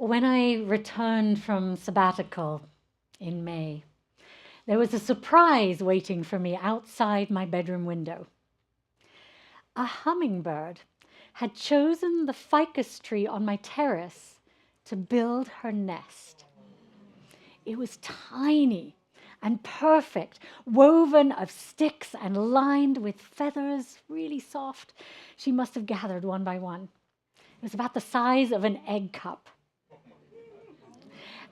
When I returned from sabbatical in May, there was a surprise waiting for me outside my bedroom window. A hummingbird had chosen the ficus tree on my terrace to build her nest. It was tiny and perfect, woven of sticks and lined with feathers, really soft. She must have gathered one by one. It was about the size of an egg cup.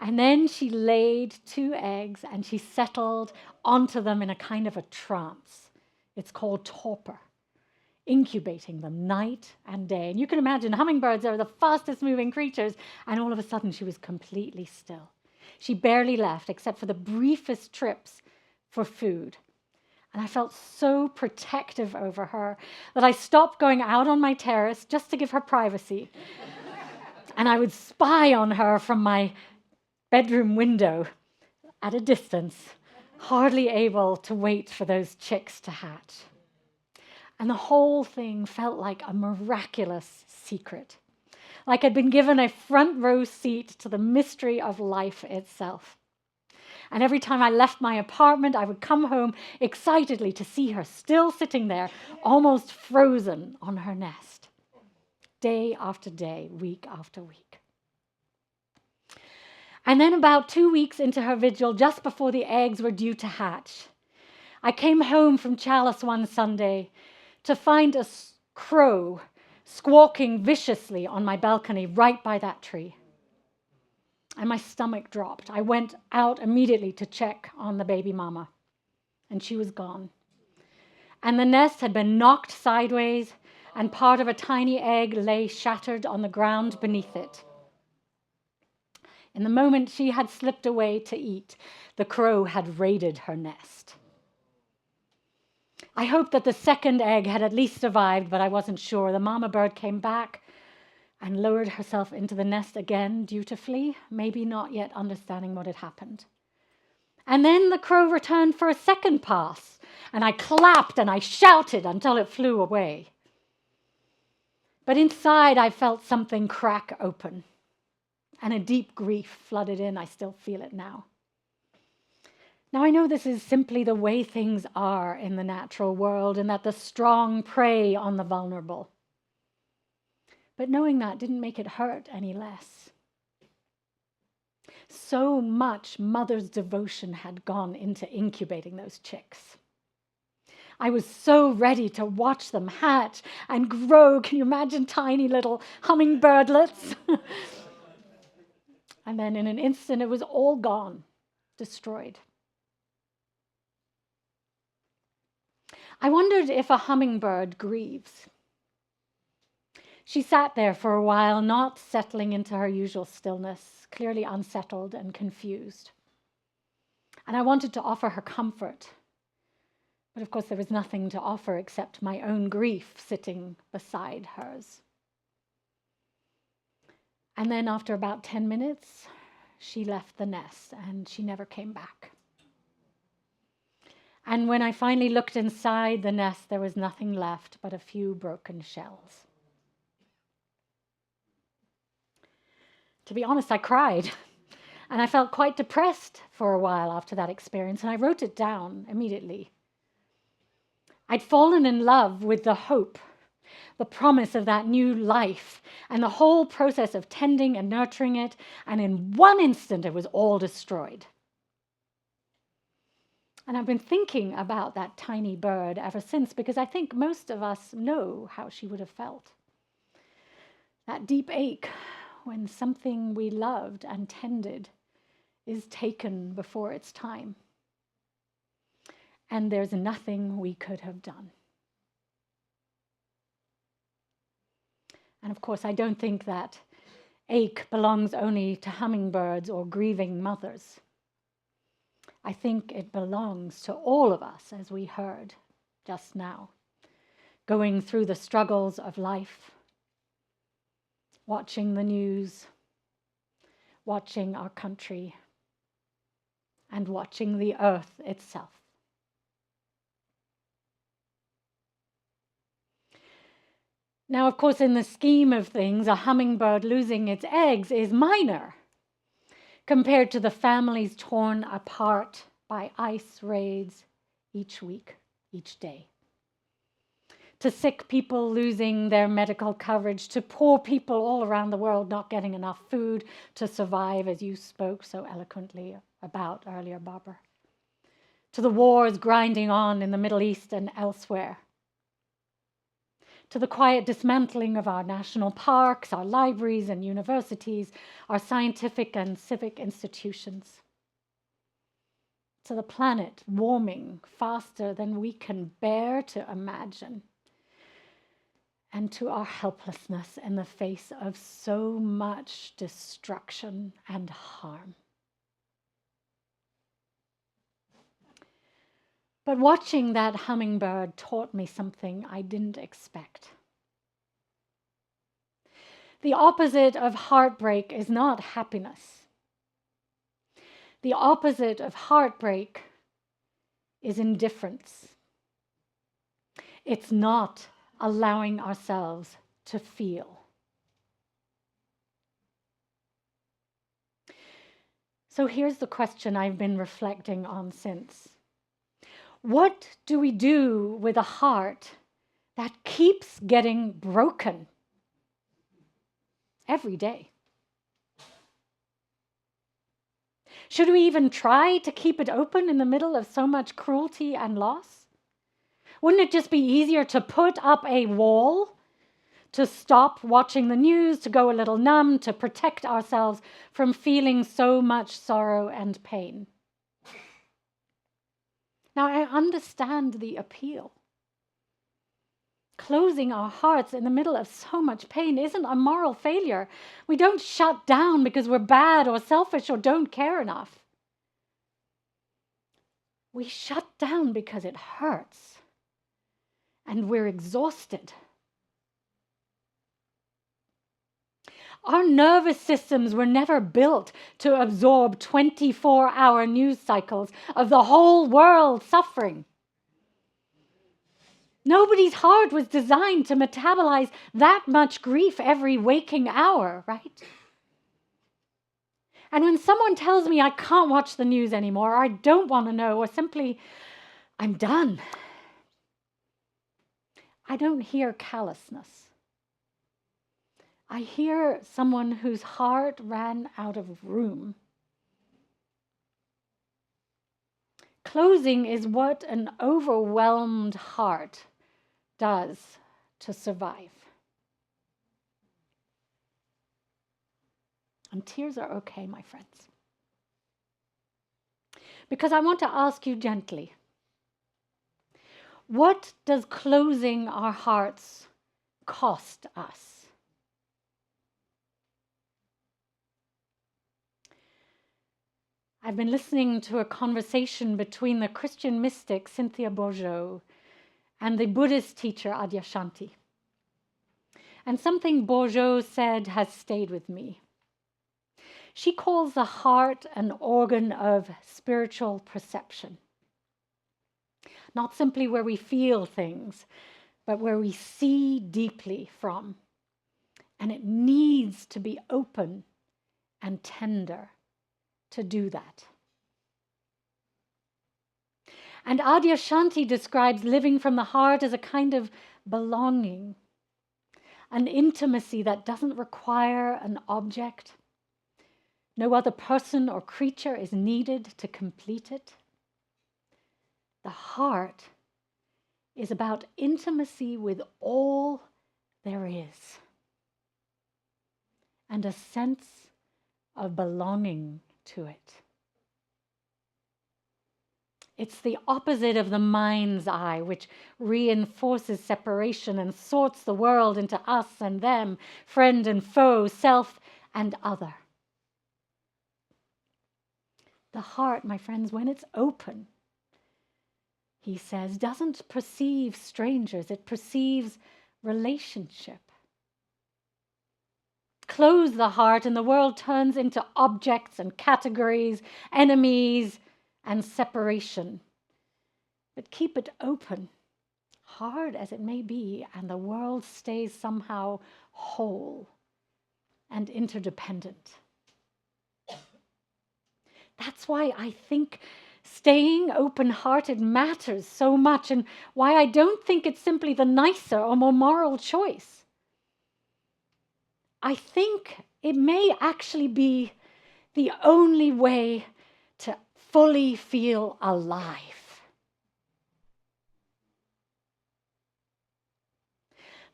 And then she laid 2 eggs and she settled onto them in a kind of a trance. It's called torpor, incubating them night and day. And you can imagine hummingbirds are the fastest moving creatures. And all of a sudden she was completely still. She barely left except for the briefest trips for food. And I felt so protective over her that I stopped going out on my terrace just to give her privacy. And I would spy on her from my bedroom window at a distance, hardly able to wait for those chicks to hatch. And the whole thing felt like a miraculous secret, like I'd been given a front row seat to the mystery of life itself. And every time I left my apartment, I would come home excitedly to see her still sitting there, almost frozen on her nest, day after day, week after week. And then about 2 weeks into her vigil, just before the eggs were due to hatch, I came home from Chalice one Sunday to find a crow squawking viciously on my balcony right by that tree. And my stomach dropped. I went out immediately to check on the baby mama, and she was gone. And the nest had been knocked sideways, and part of a tiny egg lay shattered on the ground beneath it. In the moment she had slipped away to eat, the crow had raided her nest. I hoped that the second egg had at least survived, but I wasn't sure. The mama bird came back and lowered herself into the nest again dutifully, maybe not yet understanding what had happened. And then the crow returned for a second pass, and I clapped and I shouted until it flew away. But inside I felt something crack open. And a deep grief flooded in. I still feel it now. Now, I know this is simply the way things are in the natural world and that the strong prey on the vulnerable. But knowing that didn't make it hurt any less. So much mother's devotion had gone into incubating those chicks. I was so ready to watch them hatch and grow. Can you imagine tiny little hummingbirdlets? And then in an instant, it was all gone, destroyed. I wondered if a hummingbird grieves. She sat there for a while, not settling into her usual stillness, clearly unsettled and confused. And I wanted to offer her comfort. But of course, there was nothing to offer except my own grief sitting beside hers. And then after about 10 minutes, she left the nest and she never came back. And when I finally looked inside the nest, there was nothing left but a few broken shells. To be honest, I cried. And I felt quite depressed for a while after that experience, and I wrote it down immediately. I'd fallen in love with the hope, the promise of that new life, and the whole process of tending and nurturing it, and in one instant it was all destroyed. And I've been thinking about that tiny bird ever since, because I think most of us know how she would have felt. That deep ache when something we loved and tended is taken before its time. And there's nothing we could have done. And of course, I don't think that ache belongs only to hummingbirds or grieving mothers. I think it belongs to all of us, as we heard just now, going through the struggles of life, watching the news, watching our country, and watching the earth itself. Now, of course, in the scheme of things, a hummingbird losing its eggs is minor compared to the families torn apart by ice raids each week, each day. To sick people losing their medical coverage, to poor people all around the world not getting enough food to survive, as you spoke so eloquently about earlier, Barbara. To the wars grinding on in the Middle East and elsewhere. To the quiet dismantling of our national parks, our libraries and universities, our scientific and civic institutions. To the planet warming faster than we can bear to imagine. And to our helplessness in the face of so much destruction and harm. But watching that hummingbird taught me something I didn't expect. The opposite of heartbreak is not happiness. The opposite of heartbreak is indifference. It's not allowing ourselves to feel. So here's the question I've been reflecting on since. What do we do with a heart that keeps getting broken every day? Should we even try to keep it open in the middle of so much cruelty and loss? Wouldn't it just be easier to put up a wall, to stop watching the news, to go a little numb, to protect ourselves from feeling so much sorrow and pain? Now, I understand the appeal. Closing our hearts in the middle of so much pain isn't a moral failure. We don't shut down because we're bad or selfish or don't care enough. We shut down because it hurts and we're exhausted. Our nervous systems were never built to absorb 24-hour news cycles of the whole world suffering. Nobody's heart was designed to metabolize that much grief every waking hour, right? And when someone tells me I can't watch the news anymore, or I don't want to know, or simply, I'm done, I don't hear callousness. I hear someone whose heart ran out of room. Closing is what an overwhelmed heart does to survive. And tears are okay, my friends. Because I want to ask you gently, what does closing our hearts cost us? I've been listening to a conversation between the Christian mystic Cynthia Bourgeot and the Buddhist teacher Adyashanti. And something Bourgeot said has stayed with me. She calls the heart an organ of spiritual perception. Not simply where we feel things, but where we see deeply from. And it needs to be open and tender to do that. And Adyashanti describes living from the heart as a kind of belonging, an intimacy that doesn't require an object. No other person or creature is needed to complete it. The heart is about intimacy with all there is and a sense of belonging to it. It's the opposite of the mind's eye, which reinforces separation and sorts the world into us and them, friend and foe, self and other. The heart, my friends, when it's open, he says, doesn't perceive strangers, it perceives relationship. Close the heart and the world turns into objects and categories, enemies and separation. But keep it open. hard as it may be, and the world stays somehow whole and interdependent. That's why I think staying open-hearted matters so much, and why I don't think it's simply the nicer or more moral choice. I think it may actually be the only way to fully feel alive.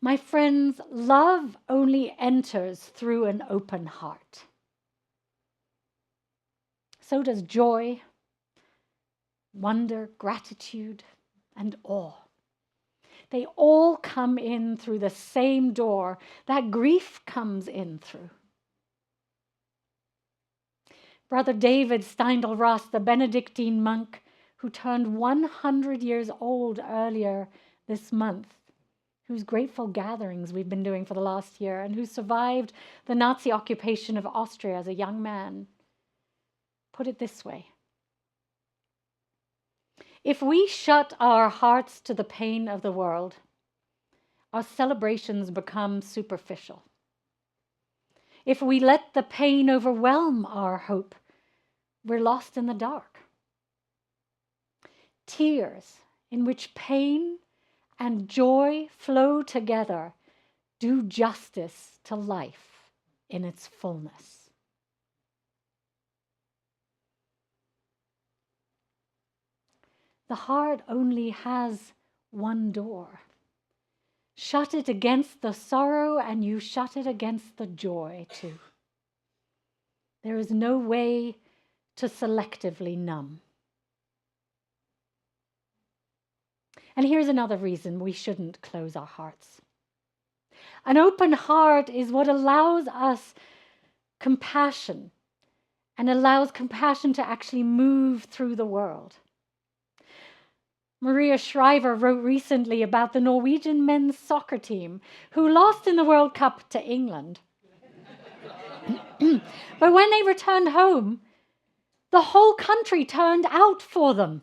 My friends, love only enters through an open heart. So does joy, wonder, gratitude, and awe. They all come in through the same door that grief comes in through. Brother David Steindl-Ross, the Benedictine monk who turned 100 years old earlier this month, whose grateful gatherings we've been doing for the last year, and who survived the Nazi occupation of Austria as a young man, put it this way: if we shut our hearts to the pain of the world, our celebrations become superficial. If we let the pain overwhelm our hope, we're lost in the dark. Tears in which pain and joy flow together do justice to life in its fullness. The heart only has one door. Shut it against the sorrow, and you shut it against the joy too. There is no way to selectively numb. And here's another reason we shouldn't close our hearts. An open heart is what allows us compassion, and allows compassion to actually move through the world. Maria Shriver wrote recently about the Norwegian men's soccer team who lost in the World Cup to England. But when they returned home, the whole country turned out for them.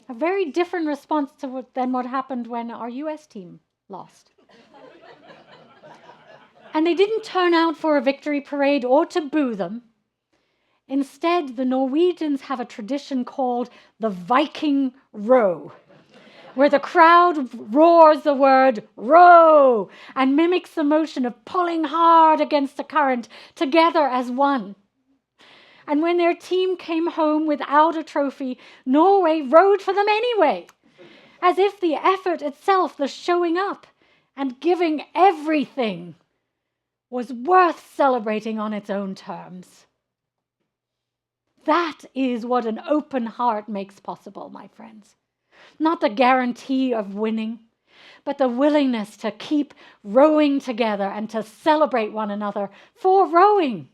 A very different response than what happened when our US team lost. And they didn't turn out for a victory parade or to boo them. Instead, the Norwegians have a tradition called the Viking row, where the crowd roars the word row and mimics the motion of pulling hard against the current together as one. And when their team came home without a trophy, Norway rowed for them anyway, as if the effort itself, the showing up and giving everything, was worth celebrating on its own terms. That is what an open heart makes possible, my friends. Not the guarantee of winning, but the willingness to keep rowing together and to celebrate one another for rowing.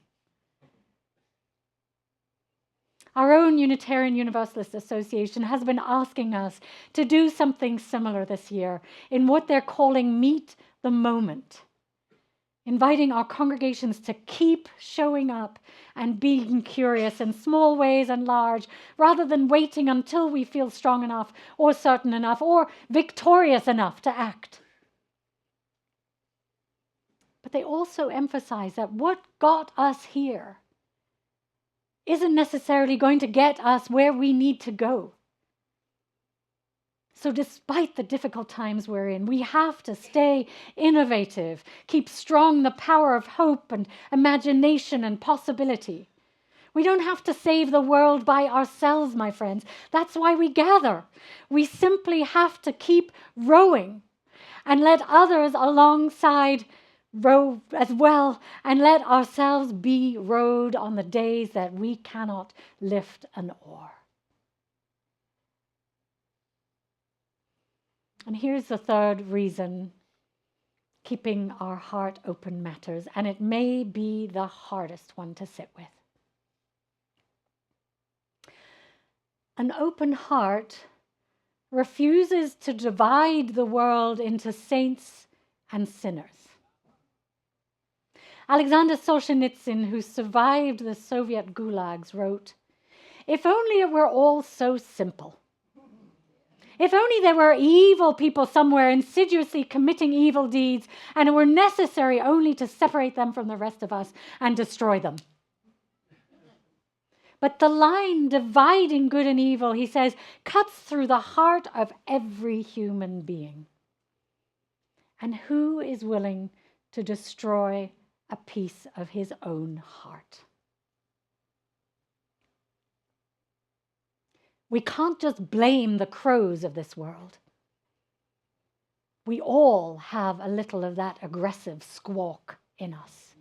Our own Unitarian Universalist Association has been asking us to do something similar this year in what they're calling Meet the Moment, inviting our congregations to keep showing up and being curious in small ways and large, rather than waiting until we feel strong enough or certain enough or victorious enough to act. But they also emphasize that what got us here isn't necessarily going to get us where we need to go. So despite the difficult times we're in, we have to stay innovative, keep strong the power of hope and imagination and possibility. We don't have to save the world by ourselves, my friends. That's why we gather. We simply have to keep rowing and let others alongside row as well, and let ourselves be rowed on the days that we cannot lift an oar. And here's the third reason keeping our heart open matters, and it may be the hardest one to sit with. An open heart refuses to divide the world into saints and sinners. Alexander Solzhenitsyn, who survived the Soviet gulags, wrote, "If only it were all so simple. If only there were evil people somewhere insidiously committing evil deeds, and it were necessary only to separate them from the rest of us and destroy them. But the line dividing good and evil, he says, cuts through the heart of every human being. And who is willing to destroy a piece of his own heart? We can't just blame the crows of this world. We all have a little of that aggressive squawk in us.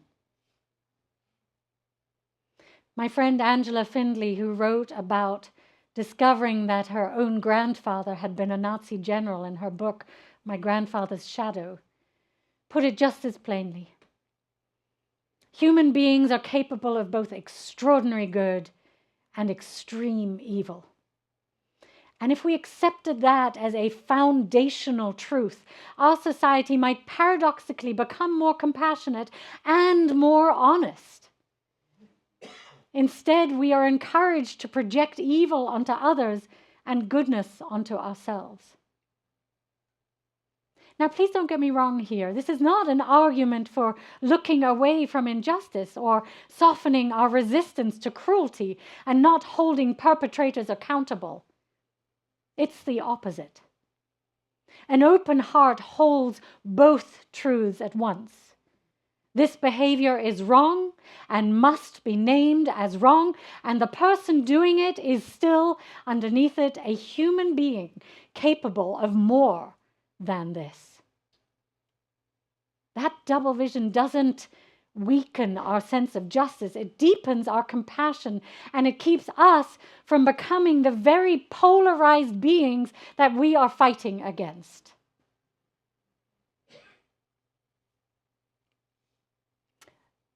My friend Angela Findlay, who wrote about discovering that her own grandfather had been a Nazi general in her book, My Grandfather's Shadow, put it just as plainly. Human beings are capable of both extraordinary good and extreme evil. And if we accepted that as a foundational truth, our society might paradoxically become more compassionate and more honest. Instead, we are encouraged to project evil onto others and goodness onto ourselves. Now, please don't get me wrong here. This is not an argument for looking away from injustice or softening our resistance to cruelty and not holding perpetrators accountable. It's the opposite. An open heart holds both truths at once. This behavior is wrong and must be named as wrong, and the person doing it is still, underneath it, a human being capable of more than this. That double vision doesn't weaken our sense of justice. It deepens our compassion, and it keeps us from becoming the very polarized beings that we are fighting against.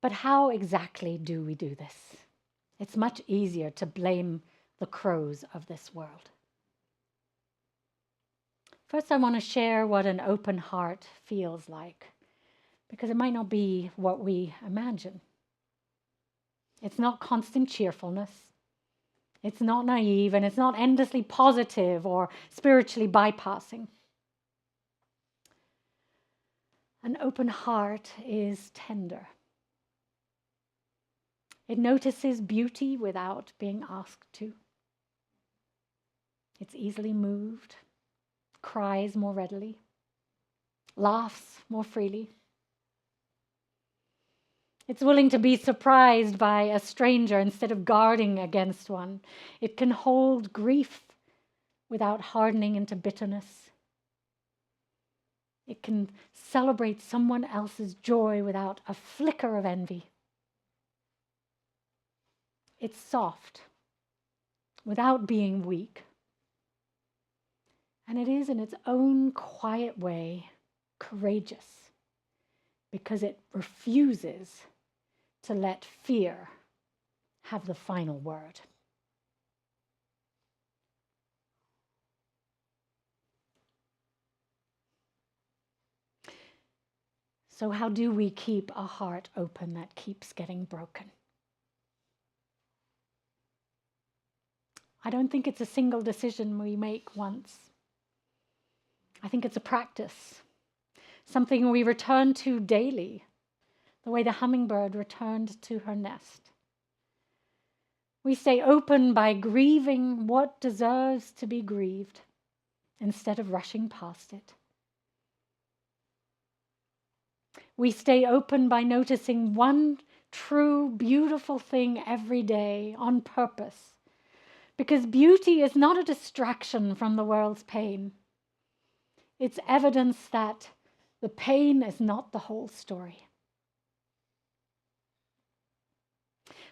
But how exactly do we do this? It's much easier to blame the crows of this world. First, I want to share what an open heart feels like, because it might not be what we imagine. It's not constant cheerfulness. It's not naive, and it's not endlessly positive or spiritually bypassing. An open heart is tender. It notices beauty without being asked to. It's easily moved, cries more readily, laughs more freely. It's willing to be surprised by a stranger instead of guarding against one. It can hold grief without hardening into bitterness. It can celebrate someone else's joy without a flicker of envy. It's soft without being weak. And it is, in its own quiet way, courageous, because it refuses to let fear have the final word. So how do we keep a heart open that keeps getting broken? I don't think it's a single decision we make once. I think it's a practice, something we return to daily, the way the hummingbird returned to her nest. We stay open by grieving what deserves to be grieved instead of rushing past it. We stay open by noticing one true, beautiful thing every day on purpose, because beauty is not a distraction from the world's pain. It's evidence that the pain is not the whole story.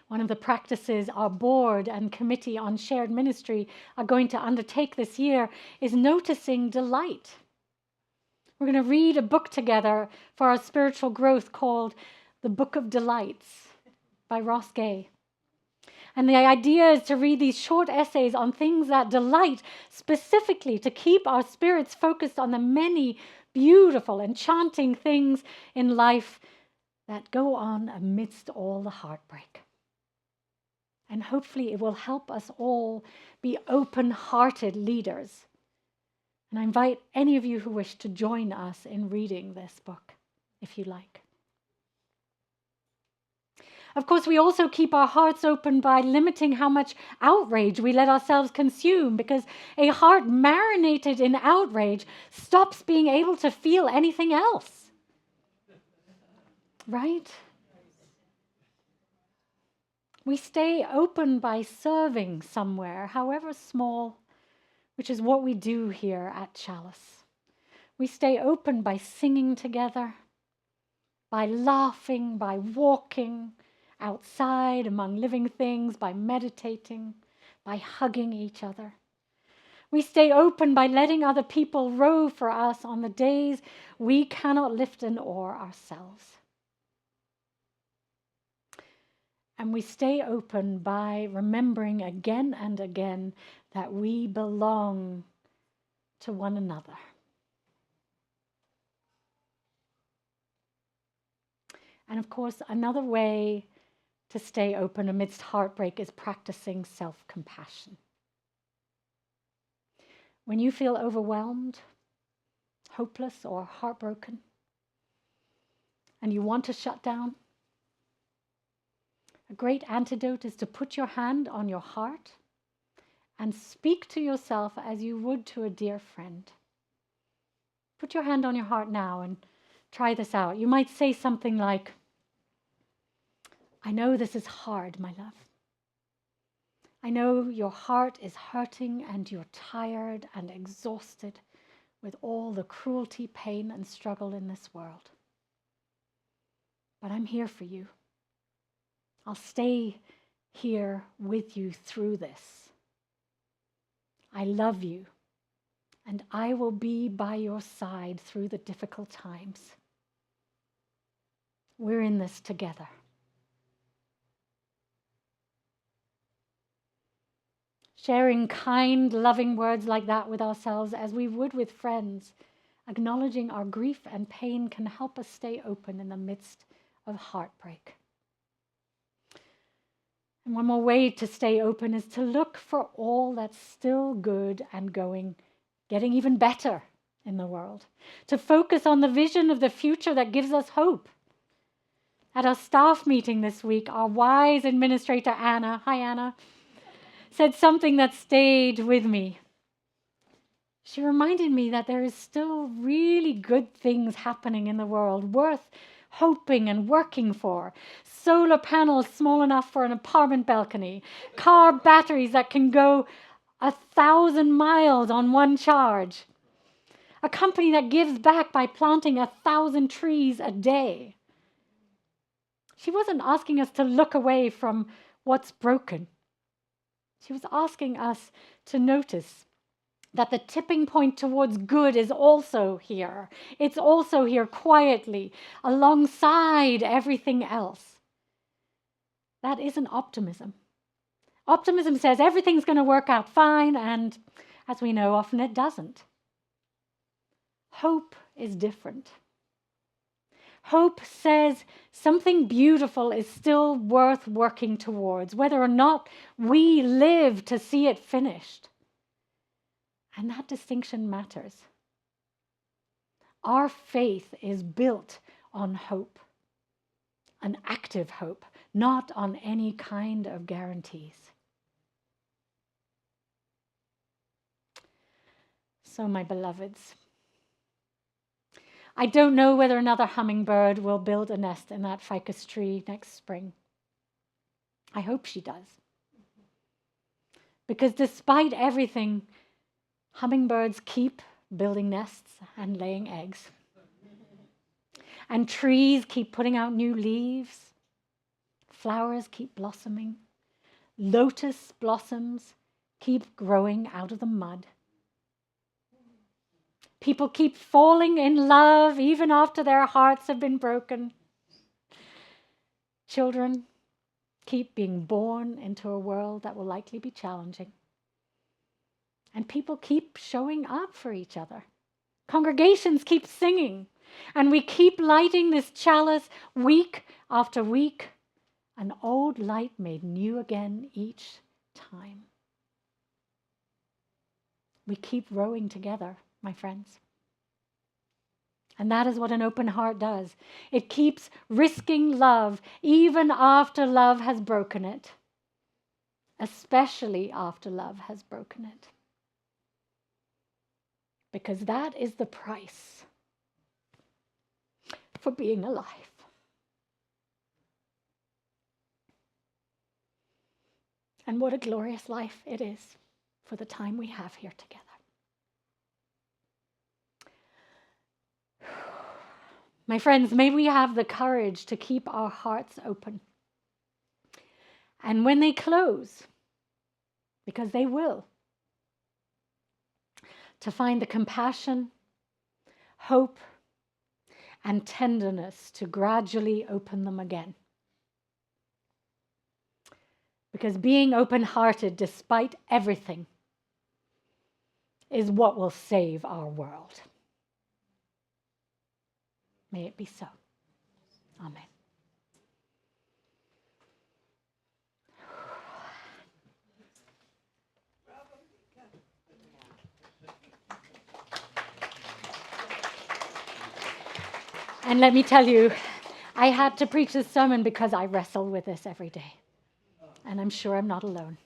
One of the practices our board and committee on shared ministry are going to undertake this year is noticing delight. We're going to read a book together for our spiritual growth called The Book of Delights by Ross Gay. And the idea is to read these short essays on things that delight, specifically to keep our spirits focused on the many beautiful, enchanting things in life that go on amidst all the heartbreak. And hopefully it will help us all be open-hearted leaders And I invite any of you who wish to join us in reading this book, if you like. Of course, we also keep our hearts open by limiting how much outrage we let ourselves consume, because a heart marinated in outrage stops being able to feel anything else. Right? We stay open by serving somewhere, however small, which is what we do here at Chalice. We stay open by singing together, by laughing, by walking outside among living things, by meditating, by hugging each other. We stay open by letting other people row for us on the days we cannot lift an oar ourselves. And we stay open by remembering again and again that we belong to one another. And of course, another way to stay open amidst heartbreak is practicing self-compassion. When you feel overwhelmed, hopeless, or heartbroken, and you want to shut down, a great antidote is to put your hand on your heart and speak to yourself as you would to a dear friend. Put your hand on your heart now and try this out. You might say something like, "I know this is hard, my love. I know your heart is hurting and you're tired and exhausted with all the cruelty, pain, and struggle in this world. But I'm here for you. I'll stay here with you through this. I love you, and I will be by your side through the difficult times. We're in this together." Sharing kind, loving words like that with ourselves as we would with friends, acknowledging our grief and pain, can help us stay open in the midst of heartbreak. And one more way to stay open is to look for all that's still good and getting even better in the world. To focus on the vision of the future that gives us hope. At our staff meeting this week, our wise administrator, Anna, hi Anna, said something that stayed with me. She reminded me that there is still really good things happening in the world, worth hoping and working for. Solar panels small enough for an apartment balcony, car batteries that can go 1,000 miles on one charge, a company that gives back by planting 1,000 trees a day. She wasn't asking us to look away from what's broken. She was asking us to notice that the tipping point towards good is also here. It's also here quietly, alongside everything else. That isn't optimism. Optimism says everything's going to work out fine, and as we know, often it doesn't. Hope is different. Hope says something beautiful is still worth working towards, whether or not we live to see it finished. And that distinction matters. Our faith is built on hope, an active hope, not on any kind of guarantees. So, my beloveds, I don't know whether another hummingbird will build a nest in that ficus tree next spring. I hope she does. Because despite everything, hummingbirds keep building nests and laying eggs. And trees keep putting out new leaves. Flowers keep blossoming. Lotus blossoms keep growing out of the mud. People keep falling in love even after their hearts have been broken. Children keep being born into a world that will likely be challenging. And people keep showing up for each other. Congregations keep singing. And we keep lighting this chalice week after week. An old light made new again each time. We keep rowing together my friends. And that is what an open heart does. It keeps risking love even after love has broken it, especially after love has broken it. Because that is the price for being alive. And what a glorious life it is for the time we have here together. My friends, may we have the courage to keep our hearts open. And when they close, because they will, to find the compassion, hope, and tenderness to gradually open them again. Because being open-hearted despite everything is what will save our world. May it be so. Amen. And let me tell you, I had to preach this sermon because I wrestle with this every day. And I'm sure I'm not alone.